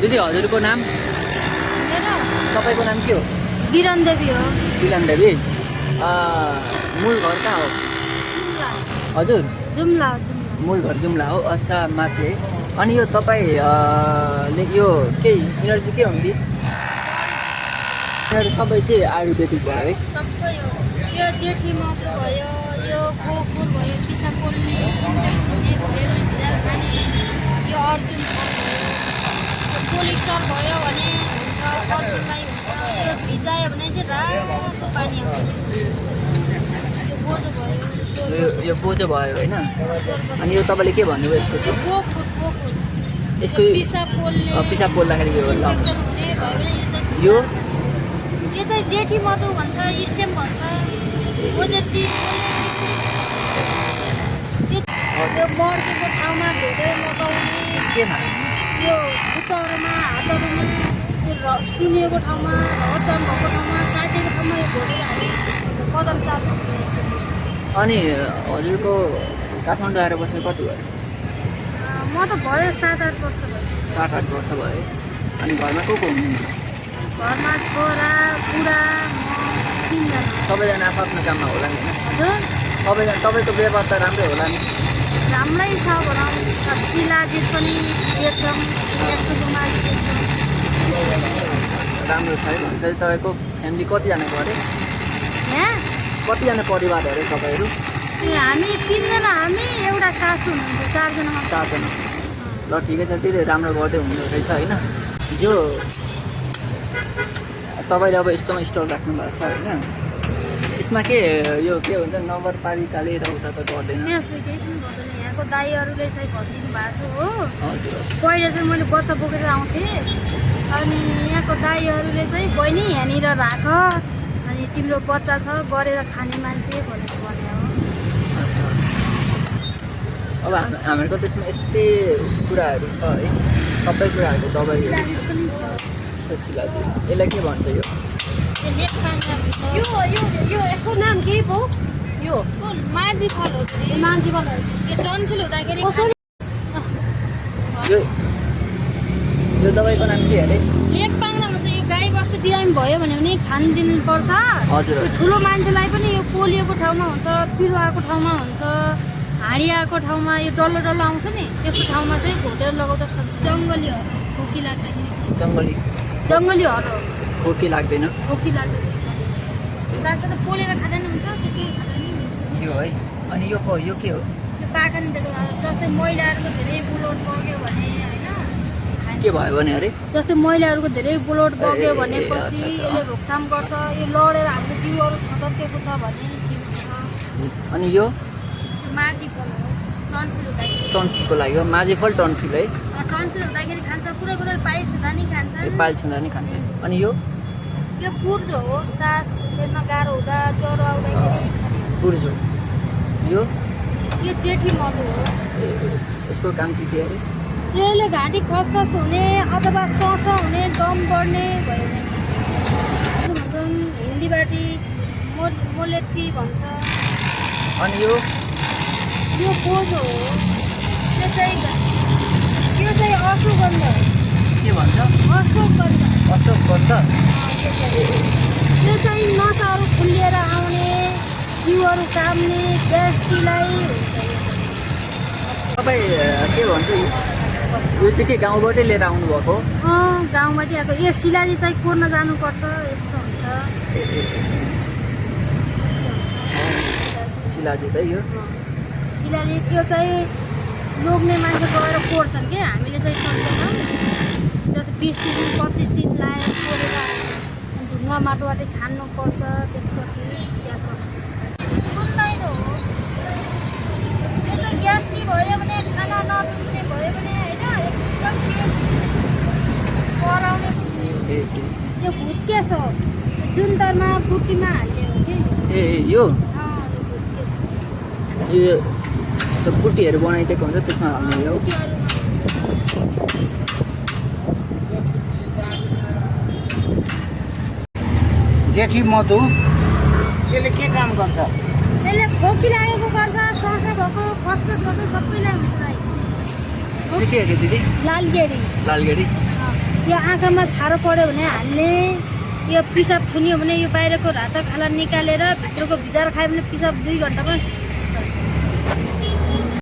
दिदी हजुरको नाम तपाईँको नाम के हो? बिरन देवी हो। बिरन देवी। मूल घर कहाँ हो हजुर? जुम्ला। मूल घर जुम्ला हो। अच्छा माथि है। अनि यो तपाईँ यो केही इनर्जी के हो नि? सबै चाहिँ आयुर्वेदिक भयो है? सबै हो। यो जेठी मधु भयो, यो गोकुल भयो, पिसापोल्ने, इन्डेक्स हुने भयो, भिजाएर खाने, यो अर्जुन फल भयो, यो पोलिक्टर भयो भने हुन्छ, पर्सुलाई हुन्छ, यो भिजायो भने चाहिँ रातो पानी आउँछ। यो बोजो भयो, यो बोजो भयो होइन? अनि यो तपाईँले के भन्नुभयो यसको चाहिँ? गोकुल यसको पिसाब पोल्दाखेरि यो इन्फेक्सन हुने भयो भने यो यो चाहिँ जेठी मधु भन्छ, स्टेम भन्छ। यो मर्केको ठाउँमा धुँदै लगाउने, केमा? यो खुट्टाहरूमा, हातहरूमा, त्यो सुनेको ठाउँमा, हजाम भएको ठाउँमा, काटेको ठाउँमा यो घोडेर हाल्ने कदम चाल्नु। अनि हजुरको काठमाडौँ आएर बस्ने कति भयो? म त भयो 7-8 वर्ष भयो। 7-8 वर्ष भयो। अनि घरमा को हुनुहुन्छ? घरमा छोरा बुढा म 3 जना। सबैजना आफ्नो काममा होला नि होइन? हजुर सबैजना तपाईँको व्यवहार त राम्रै होला नि? राम्रै छ भनौँ। शिलाजित पनि बेच्छौँ, यस्तो बिमारी बेच्छौँ। राम्रो छ है। भन्छ तपाईँको फ्यामिली कतिजनाको अरे? यहाँ कतिजना परिवार अरे तपाईँहरू? हामी 3 जना, हामी एउटा सासू हुनुहुन्छ, 4 जना। 4 जना। ल ठिकै छ, त्यसले राम्रो गर्दै हुँदो रहेछ होइन? यो तपाईँले अब यस्तोमा स्टल राख्नु भएको छ होइन? यसमा के यो के हुन्छ नगरपालिकाले यताउता त गर्दैन? त्यसले केही पनि गर्दैन। यहाँको दाइहरूले चाहिँ भनिदिनु भएको छ हो। हजुर। पहिला चाहिँ मैले बच्चा बोकेर आउँथेँ, अनि यहाँको दाइहरूले चाहिँ बहिनी यहाँनिर राख, अनि तिम्रो बच्चा छ गरेर खाने मान्छे भनेर भने हो। अब हाम्रो त्यसमा यति कुराहरू छ है, सबै कुराहरूको दबाई शिलाजित पनि छ। शिलाजित। यसलाई के भन्छ यो? यो लेखपाङ्ग्रा भन्छ। यो यसको नाम के पो? यो माझी फल हो। माझी फल हो। यो टन्सिल हुँदाखेरि यो दबाईको नाम के अरे? लेखपाङ्ग्रा भन्छ। यो गाई बस्तु बिरामी भयो भने पनि खान दिनुपर्छ। हजुर। यो ठुलो मान्छेलाई पनि यो पोलियोको ठाउँमा हुन्छ, पिरो आएको ठाउँमा हुन्छ, हाँडी आएको ठाउँमा, यो डल्लो डल्लो आउँछ नि त्यस्तो ठाउँमा चाहिँ घोटेर लगाउँदा सक्छ। जङ्गली हो, खोकी लाग्दैन। जङ्गली हर हो, खोकी लाग्दैन? खोकी लाग्दैन। साथसाथै पोलेर खाँदा नि हुन्छ, त्यो केही खाँदा नि हुन्छ। यो है। अनि यो के हो? त्यो पाखन जस्तै महिलाहरूको धेरै बुलोट बग्यो भने होइन, के भयो भने अरे? जस्तै महिलाहरूको धेरै बुलोट बग्यो भनेपछि यसले रोकथाम गर्छ। यो लडेर हाम्रो जिउहरू खतर्केको छ भने ठिक हुन्छ। अनि यो माझी फल हो, टन्सिल हुँदाखेरि। टन्सिलको लागि हो माझी फल, टन्सिल है? टन्सिल हुँदाखेरि खान्छ, पुरै पाइस हुँदा नि खान्छ। पाइस हुँदा नि खान्छ। अनि यो कुर्जो हो, सास फेर्न गाह्रो हुँदा, ज्वरो आउँदाखेरि कुर्जो। यो जेठी मधु हो। यसको काम चाहिँ के अरे? यसले घाँटी खसखस हुने अथवा श्वास हुने, दम बढ्ने भयो भने भन्छन्। हिन्दीबाट मोलेटी भन्छ। अनि यो बोजो हो। यो चाहिँ अश्वगन्ध हो। के भन्छ? अश्वगन्ध। अशोकगन्ध। यो चाहिँ नसाहरू फुलिएर आउने, जिउहरू काम्ने, ग्यास्ट्रीलाई हुन्छ। तपाईँ के भन्छ यो चाहिँ के गाउँबाटै लिएर आउनुभएको? गाउँबाटै आएको। यो शिलाजी चाहिँ कोर्न जानुपर्छ, यस्तो हुन्छ। शिलाजित है यो? शिलाजित। यो चाहिँ लोग्ने मान्छे गएर कोर्छन् कि हामीले चाहिँ सक्दैनौँ। जस्तै 20 दिन 25 दिन लगाएर कोरेर ढुङ्गा माटोबाट छान्नुपर्छ, त्यसपछि त्यहाँ गर्छ। सुन्दैन हो। यो चाहिँ ग्यास्ट्रिक भयो भने, खाना नरुच्ने भयो भने होइन, एकदम पेट कराउने। यो भुत्केस हो, जुन्तरमा बुटीमा हाल्ने हो कि। यो भुत्केस यो त बुटीहरू बनाइदिएको हुन्छ, त्यसमा हाल्ने हो। जेठी मधु यसले के काम गर्छ? यसले खोकी लागेको गर्छ, श्वास भएको, खसखस भएको सबैलाई हुन्छ। के अरे दिदी? लालगेडी। लालगेडी। यो आँखामा छारो पऱ्यो भने हाल्ने, यो पिसाब थुन्यो भने यो बाहिरको रातो खाला निकालेर भित्रको भिजाएर खायो भने पिसाब 2 घन्टामा